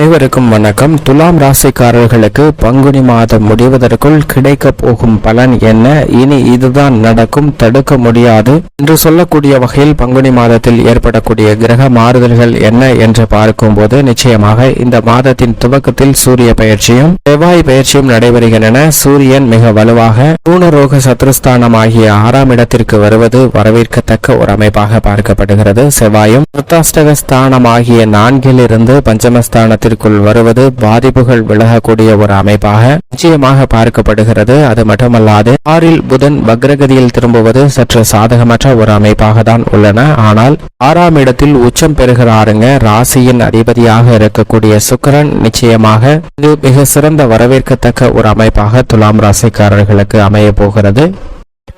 அனைவருக்கும் வணக்கம். துலாம் ராசிக்காரர்களுக்கு பங்குனி மாதம் முடிவதற்குள் கிடைக்க போகும் பலன் என்ன, இனி இதுதான் நடக்கும், தடுக்க முடியாது என்று சொல்லக்கூடிய வகையில் பங்குனி மாதத்தில் ஏற்படக்கூடிய கிரக மாறுதல்கள் என்ன என்று பார்க்கும்போது நிச்சயமாக இந்த மாதத்தின் துவக்கத்தில் சூரிய பயிற்சியும் செவ்வாய் பயிற்சியும் நடைபெறுகின்றன. சூரியன் மிக வலுவாக பூனரோக சத்ருஸ்தானம் ஆகிய 6ஆம் இடத்திற்கு வருவது வரவேற்கத்தக்க ஒரு அமைப்பாக பார்க்கப்படுகிறது. செவ்வாயும் அர்த்தாஷ்டக ஸ்தானம் ஆகிய 4லிருந்து பஞ்சமஸ்தானத்திற்குள் வருவது பாதிப்புகள் விலகக்கூடிய ஒரு அமைப்பாக நிச்சயமாக பார்க்கப்படுகிறது. அது மட்டுமல்லாது 6ல் புதன் வக்ரகதியில் திரும்புவது சற்று சாதகமற்ற ஒரு அமைப்பாக தான் உள்ளன. ஆனால் 6ஆம் இடத்தில் உச்சம் பெறுகிறாருங்க. ராசியின் அதிபதியாக இருக்கக்கூடிய சுக்கிரன் நிச்சயமாக இது மிக சிறந்த வரவேற்கத்தக்க ஒரு அமைப்பாக துலாம் ராசிக்காரர்களுக்கு அமைய போகிறது.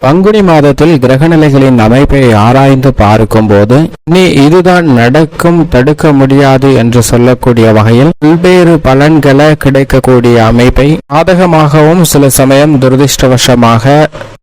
பங்குனி மாதத்தில் கிரகநிலைகளின் அமைப்பை ஆராய்ந்து பார்க்கும் போது இனி இதுதான் நடக்கும், தடுக்க முடியாது என்று சொல்லக்கூடிய வகையில் பல்வேறு பலன்களை கிடைக்கக்கூடிய அமைப்பை சாதகமாகவும் சில சமயம் துரதிருஷ்டவசமாக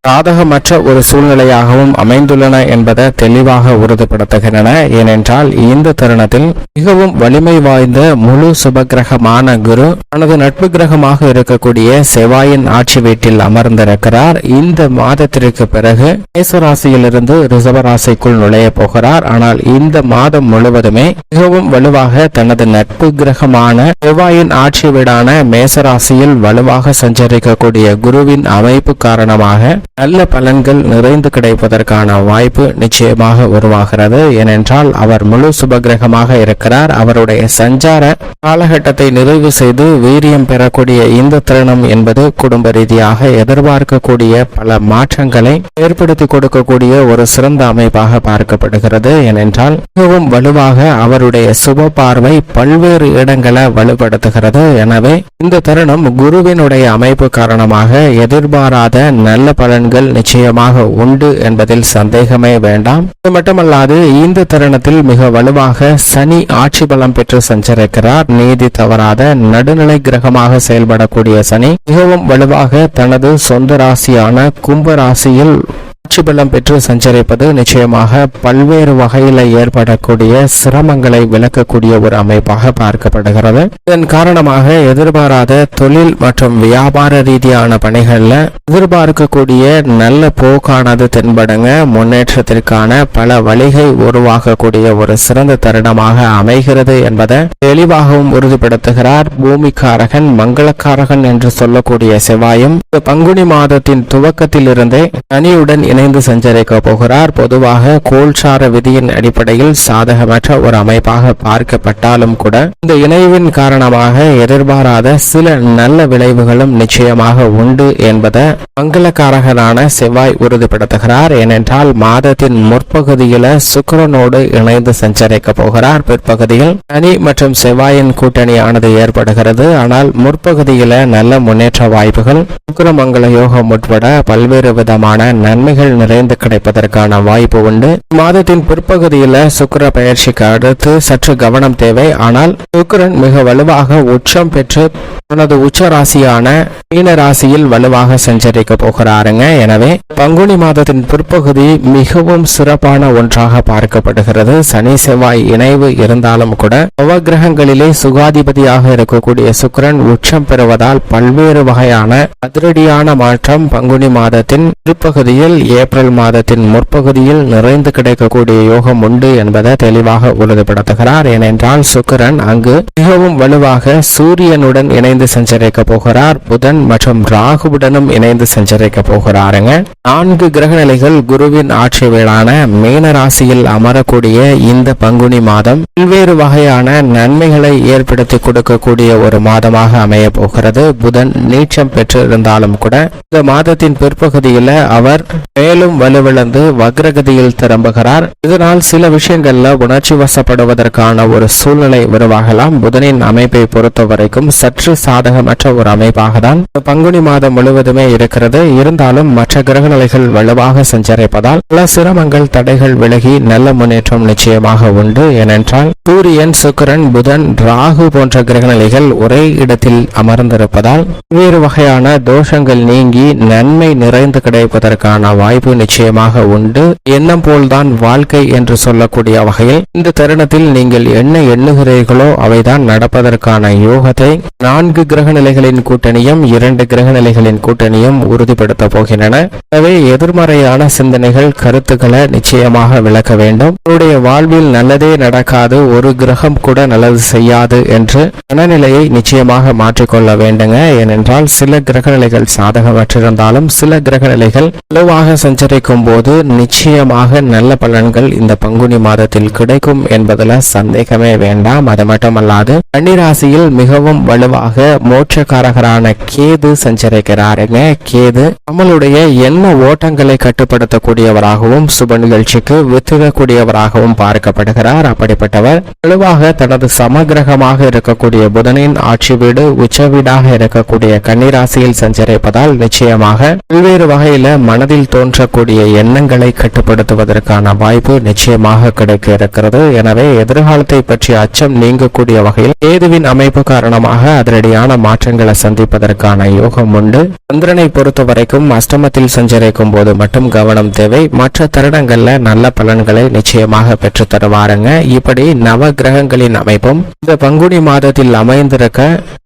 சாதகமற்ற ஒரு சூழ்நிலையாகவும் அமைந்துள்ளன என்பதை தெளிவாக உறுதிப்படுத்துகின்றன. ஏனென்றால் இந்த தருணத்தில் மிகவும் வலிமை வாய்ந்த முழு சுபகிரகமான குரு தனது நட்பு கிரகமாக இருக்கக்கூடிய செவ்வாயின் ஆட்சி வீட்டில் அமர்ந்திருக்கிறார். இந்த மாதத்திற்கு பிறகு மேசராசியிலிருந்து ரிஷபராசிக்குள் நுழைய போகிறார். ஆனால் இந்த மாதம் முழுவதுமே மிகவும் வலுவாக தனது நட்பு கிரகமான செவ்வாயின் ஆட்சி வீடான மேசராசியில் வலுவாக சஞ்சரிக்கக்கூடிய குருவின் அமைப்பு காரணமாக நல்ல பலன்கள் நிறைந்து கிடைப்பதற்கான வாய்ப்பு நிச்சயமாக உருவாகிறது. ஏனென்றால் அவர் முழு சுபகிரகமாக இருக்கிறார். அவருடைய சஞ்சார காலகட்டத்தை நிறைவு செய்து வீரியம் பெறக்கூடிய இந்த தருணம் என்பது குடும்ப ரீதியாக எதிர்பார்க்கக்கூடிய பல மாற்றங்களை ஏற்படுத்தி கொடுக்கக்கூடிய ஒரு சிறந்த அமைப்பாக பார்க்கப்படுகிறது. ஏனென்றால் மிகவும் வலுவாக அவருடைய சுப பார்வை பல்வேறு இடங்களை வலுப்படுத்துகிறது. எனவே இந்த தருணம் குருவினுடைய அமைப்பு காரணமாக எதிர்பாராத நல்ல பலன்கள் நிச்சயமாக உண்டு என்பதில் சந்தேகமே வேண்டாம். இது மட்டுமல்லாது இந்த தருணத்தில் மிக வலுவாக சனி ஆட்சி பலம் பெற்று சஞ்சரிக்கிறார். நீதி தவறாத நடுநிலை கிரகமாக செயல்படக்கூடிய சனி மிகவும் வலுவாக தனது சொந்த ராசியான கும்ப ராசியில் ஆட்சி பலம் பெற்று சஞ்சரிப்பது நிச்சயமாக பல்வேறு வகையில் ஏற்படக்கூடிய சிரமங்களை விளக்கக்கூடிய ஒரு அமைப்பாக பார்க்கப்படுகிறது. இதன் காரணமாக எதிர்பாராத தொழில் மற்றும் வியாபார ரீதியான பணிகள்ல எதிர்பார்க்கக்கூடிய நல்ல போக்கானது தென்படுங்க. முன்னேற்றத்திற்கான பல வழிகை உருவாகக்கூடிய ஒரு சிறந்த தருணமாக அமைகிறது என்பதை தெளிவாகவும் உறுதிப்படுத்துகிறார். பூமிக்காரகன் மங்களக்காரகன் என்று சொல்லக்கூடிய செவ்வாயும் பங்குனி மாதத்தின் துவக்கத்தில் இருந்தே சனியுடன் இணைந்து சஞ்சரிக்க போகிறார். பொதுவாக கோல்சார விதியின் அடிப்படையில் சாதகமற்ற ஒரு அமைப்பாக பார்க்கப்பட்டாலும் கூட இந்த இணைவின் காரணமாக எதிர்பாராத சில நல்ல விளைவுகளும் நிச்சயமாக உண்டு என்பதை மங்களக்காரகனான செவ்வாய் உறுதிப்படுத்துகிறார். ஏனென்றால் மாதத்தின் முற்பகுதியில சுக்கிரனோடு இணைந்து சஞ்சரிக்க போகிறார். பிற்பகுதியில் சனி மற்றும் செவ்வாயின் கூட்டணியானது ஏற்படுகிறது. ஆனால் முற்பகுதியில நல்ல முன்னேற்ற வாய்ப்புகள் சுக்கிரமங்கல யோகம் உட்பட பல்வேறு விதமான நன்மைகள் நிறைந்து கிடைப்பதற்கான வாய்ப்பு உண்டு. மாதத்தின் பிற்பகுதியில் சுக்கிர பயிற்சிக்கு அடுத்து சற்று கவனம் தேவை. ஆனால் சுக்கிரன் மிக வலுவாக உச்சம் பெற்று தனது உச்ச ராசியான மீன ராசியில் வலுவாக சஞ்சரிக்க போகிறாருங்க. எனவே பங்குனி மாதத்தின் பிற்பகுதி மிகவும் சிறப்பான ஒன்றாக பார்க்கப்படுகிறது. சனி செவ்வாய் இணைவு இருந்தாலும் கூட நவகிரகங்களிலே சுகாதிபதியாக இருக்கக்கூடிய சுக்கிரன் உச்சம் பெறுவதால் பல்வேறு வகையான அதிரடியான மாற்றம் பங்குனி மாதத்தின் பிற்பகுதியில் ஏப்ரல் மாதத்தின் முற்பகுதியில் நிறைந்து கிடைக்கக்கூடிய யோகம் உண்டு என்பதை தெளிவாக உறுதிப்படுத்துகிறார். ஏனென்றால் சுக்கிரன் அங்கு மிகவும் வலுவாக சூரியனுடன் இணைந்து சஞ்சரிக்க போகிறார். புதன் மற்றும் ராகுவுடனும் இணைந்து சஞ்சரிக்க போகிறாருங்க. 4 கிரக நிலைகள் குருவின் ஆட்சி வீடான மீன ராசியில் அமரக்கூடிய இந்த பங்குனி மாதம் பல்வேறு வகையான நன்மைகளை ஏற்படுத்தி கொடுக்கக்கூடிய ஒரு மாதமாக அமைய போகிறது. புதன் நீச்சம் பெற்று இருந்தாலும் கூட இந்த மாதத்தின் பிற்பகுதியில் அவர் மேலும் வலுவிழந்து வக்ரகதியில் திரும்புகிறார். இதனால் சில விஷயங்கள்ல உணர்ச்சி வசப்படுவதற்கான ஒரு சூழ்நிலை உருவாகலாம். புதனின் அமைப்பை பொறுத்த வரைக்கும் சற்று சாதகமற்ற ஒரு அமைப்பாக தான் பங்குனி மாதம் முழுவதுமே இருக்கிறது. இருந்தாலும் மற்ற கிரகநிலைகள் வலுவாக சஞ்சரிப்பதால் பல சிரமங்கள் தடைகள் விலகி நல்ல முன்னேற்றம் நிச்சயமாக உண்டு. ஏனென்றால் சூரியன் சுக்கிரன் புதன் ராகு போன்ற கிரகநிலைகள் ஒரே இடத்தில் அமர்ந்திருப்பதால் வேறு வகையான தோஷங்கள் நீங்கி நன்மை நிறைந்து கிடைப்பதற்கான வாய்ப்பு நிச்சயமாக உண்டு. எண்ணம் போல்தான் வாழ்க்கை என்று சொல்லக்கூடிய வகையில் இந்த தருணத்தில் நீங்கள் என்ன எண்ணுகிறீர்களோ அவைதான் நடப்பதற்கான யோகத்தை 4 கிரக நிலைகளின் கூட்டணியும் 2 கிரக நிலைகளின் கூட்டணியும் உறுதிப்படுத்த போகின்றன. எனவே எதிர்மறையான சிந்தனைகள் கருத்துக்களை நிச்சயமாக விளக்க வேண்டும். உங்களுடைய வாழ்வில் நல்லதே நடக்காது, ஒரு கிரகம் கூட நல்லது செய்யாது என்று மனநிலையை நிச்சயமாக மாற்றிக்கொள்ள வேண்டுங்க. ஏனென்றால் சில கிரக நிலைகள் சாதகமற்றிருந்தாலும் சில கிரக நிலைகள் வலுவாக சஞ்சரிக்கும் போது நிச்சயமாக நல்ல பலன்கள் இந்த பங்குனி மாதத்தில் கிடைக்கும் என்பதுல சந்தேகமே வேண்டாம். அது மட்டுமல்லாது கன்னிராசியில் மிகவும் வலுவாக மோட்சக்காரகரான கேது சஞ்சரிக்கிறாருங்க. கேது நம்மளுடைய எண்ண ஓட்டங்களை கட்டுப்படுத்தக்கூடியவராகவும் சுப நிகழ்ச்சிக்கு வித்திடக்கூடியவராகவும் பார்க்கப்படுகிறார். அப்படிப்பட்டவர் வலுவாக தனது சமகிரகமாக இருக்கக்கூடிய புதனின் ஆட்சி வீடு உச்ச வீடாக இருக்கக்கூடிய கன்னிராசியில் சஞ்சரிப்பதால் நிச்சயமாக பல்வேறு வகையில மனதில் தோன்றக்கூடிய எண்ணங்களை கட்டுப்படுத்துவதற்கான வாய்ப்பு நிச்சயமாக கிடைக்க இருக்கிறது. எனவே எதிர்காலத்தை பற்றிய அச்சம் நீங்கக்கூடிய வகையில் கேதுவின் அமைப்பு காரணமாக அதிரடியான மாற்றங்களை சந்திப்பதற்கான யோகம் உண்டு. சந்திரனை பொறுத்த வரைக்கும் அஷ்டமத்தில் சஞ்சரிக்கும் போது மட்டும் கவனம் தேவை. மற்ற தருணங்கள்ல நல்ல பலன்களை நிச்சயமாக பெற்று தருவாருங்க. இப்படி நவ கிரகங்களின் அமைப்பும் இந்த பங்குனி மாதத்தில் அமைந்திருக்க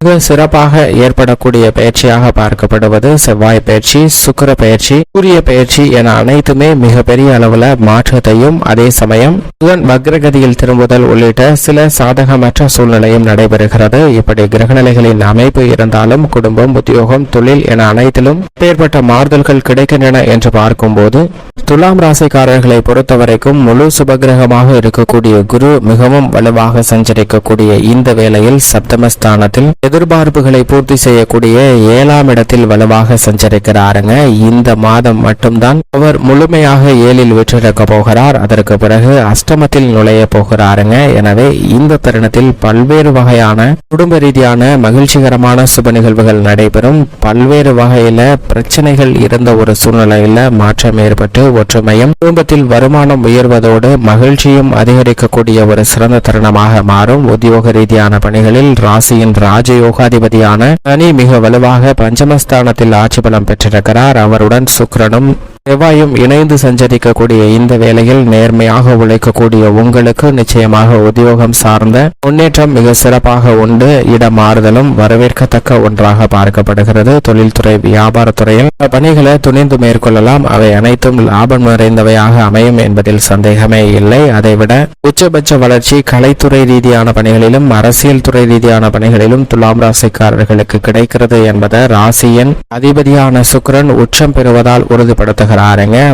மிக சிறப்பாக ஏற்படக்கூடிய பயிற்சியாக பார்க்கப்படுவது செவ்வாய் பயிற்சி, சுக்கிர பயிற்சி, சூரிய பயிற்சி என அனைத்துமே மிகப்பெரிய அளவுல மாற்றத்தையும் அதே சமயம் புதன் வக்ரகதியில் திரும்புதல் உள்ளிட்ட சில சாதகமற்ற சூழ்நிலையும் நடைபெறுகிறது. இப்படி கிரகநிலைகளின் அமைப்பு இருந்தாலும் குடும்பம், உத்தியோகம், தொழில் என அனைத்திலும் ஏற்பட்ட மாறுதல்கள் கிடைக்கின்றன என்று பார்க்கும்போது துலாம் ராசிக்காரர்களை பொறுத்தவரைக்கும் முழு சுபகிரகமாக இருக்கக்கூடிய குரு மிகவும் வலுவாக சஞ்சரிக்கக்கூடிய இந்த வேளையில் சப்தமஸ்தானத்தில் எதிர்பார்ப்புகளை பூர்த்தி செய்யக்கூடிய 7ஆம் இடத்தில் வலுவாக சஞ்சரிக்கிறாருங்க. இந்த மாதம் மட்டும்தான் அவர் முழுமையாக 7இல் விற்றிருக்க போகிறார். அதற்கு பிறகு அஷ்டமத்தில் நுழைய போகிறாருங்க. எனவே இந்த தருணத்தில் பல்வேறு வகையான குடும்ப ரீதியான மகிழ்ச்சிகரமான சுப நிகழ்வுகள் நடைபெறும். பல்வேறு வகையில பிரச்சனைகள் இருந்த ஒரு சூழ்நிலையில மாற்றம் ஏற்பட்டு ஒற்றுமையும் குடும்பத்தில் வருமானம் உயர்வதோடு மகிழ்ச்சியும் அதிகரிக்கக்கூடிய ஒரு சிறந்த தருணமாக மாறும். உத்தியோக ரீதியான பணிகளில் ராசியின் ராஜயோகாதிபதியான சனி மிக வலுவாக பஞ்சமஸ்தானத்தில் ஆட்சி பலம் பெற்றிருக்கிறார். அவருடன் சுக்கிரனும் செவ்வாயும் இணைந்து சஞ்சரிக்கக்கூடிய இந்த வேளையில் நேர்மையாக உழைக்கக்கூடிய உங்களுக்கு நிச்சயமாக உத்தியோகம் சார்ந்த முன்னேற்றம் மிக சிறப்பாக உண்டு. இடமாறுதலும் வரவேற்கத்தக்க ஒன்றாக பார்க்கப்படுகிறது. தொழில்துறை, வியாபாரத்துறையில் பணிகளை துணிந்து மேற்கொள்ளலாம். அவை அனைத்தும் லாபம் நிறைந்தவையாக அமையும் என்பதில் சந்தேகமே இல்லை. அதைவிட உச்சபட்ச வளர்ச்சி கலைத்துறை ரீதியான பணிகளிலும் அரசியல் துறை ரீதியான பணிகளிலும் துலாம் ராசிக்காரர்களுக்கு கிடைக்கிறது என்பதை ராசியின் அதிபதியான சுக்கிரன் உச்சம் பெறுவதால் உறுதிப்படுத்துகிறார்.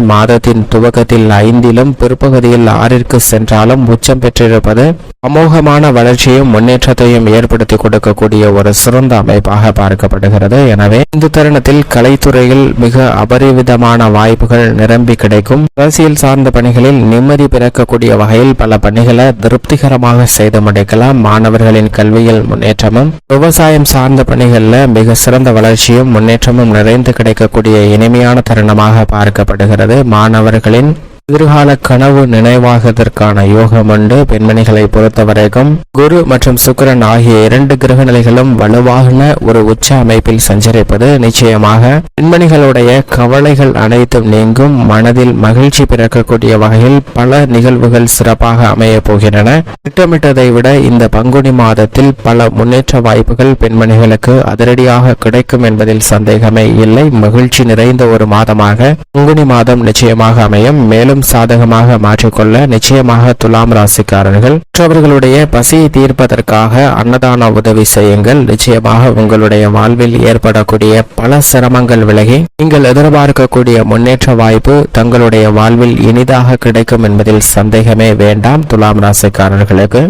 மாதத்தின் துவக்கத்தில் 5இலும் பிற்பகுதியில் 6ற்கு சென்றாலும் உச்சம் பெற்றிருப்பது அமோகமான வளர்ச்சியும் முன்னேற்றத்தையும் ஏற்படுத்தி கொடுக்கக்கூடிய ஒரு சிறந்த அமைப்பாக பார்க்கப்படுகிறது. எனவே இந்த தருணத்தில் கலைத்துறையில் மிக அபரிவிதமான வாய்ப்புகள் நிரம்பி கிடைக்கும். அரசியல் சார்ந்த பணிகளில் நிம்மதி பிறக்கக்கூடிய வகையில் பல பணிகளை திருப்திகரமாக செய்து முடிக்கலாம். மாணவர்களின் கல்வியில் முன்னேற்றமும் விவசாயம் சார்ந்த பணிகளில் மிக சிறந்த வளர்ச்சியும் முன்னேற்றமும் நிறைந்து கிடைக்கக்கூடிய இனிமையான தருணமாக பார்க்கப்படுகிறது. மாணவர்களின் எதிர்கால கனவு நினைவாகதற்கான யோகம் உண்டு. பெண்மணிகளை பொறுத்தவரைக்கும் குரு மற்றும் சுக்கிரன் ஆகிய 2 கிரக நிலைகளும் வலுவான ஒரு உச்ச அமைப்பில் சஞ்சரிப்பது நிச்சயமாக பெண்மணிகளுடைய கவலைகள் அனைத்தும் நீங்கும். மனதில் மகிழ்ச்சி பிறக்கக்கூடிய வகையில் பல நிகழ்வுகள் சிறப்பாக அமைய போகின்றன. திட்டமிட்டதை விட இந்த பங்குனி மாதத்தில் பல முன்னேற்ற வாய்ப்புகள் பெண்மணிகளுக்கு அதிரடியாக கிடைக்கும் என்பதில் சந்தேகமே இல்லை. மகிழ்ச்சி நிறைந்த ஒரு மாதமாக பங்குனி மாதம் நிச்சயமாக அமையும். மேலும் சாதகமாக மாற்றிக்கொள்ள நிச்சயமாக துலாம் ராசிக்காரர்கள் மற்றவர்களுடைய பசியை தீர்ப்பதற்காக அன்னதான உதவி செய்யுங்கள். நிச்சயமாக உங்களுடைய வாழ்வில் ஏற்படக்கூடிய பல சிரமங்கள் விலகி நீங்கள் எதிர்பார்க்கக்கூடிய முன்னேற்ற வாய்ப்பு தங்களுடைய வாழ்வில் இனிதாக கிடைக்கும் என்பதில் சந்தேகமே வேண்டாம் துலாம் ராசிக்காரர்களுக்கு.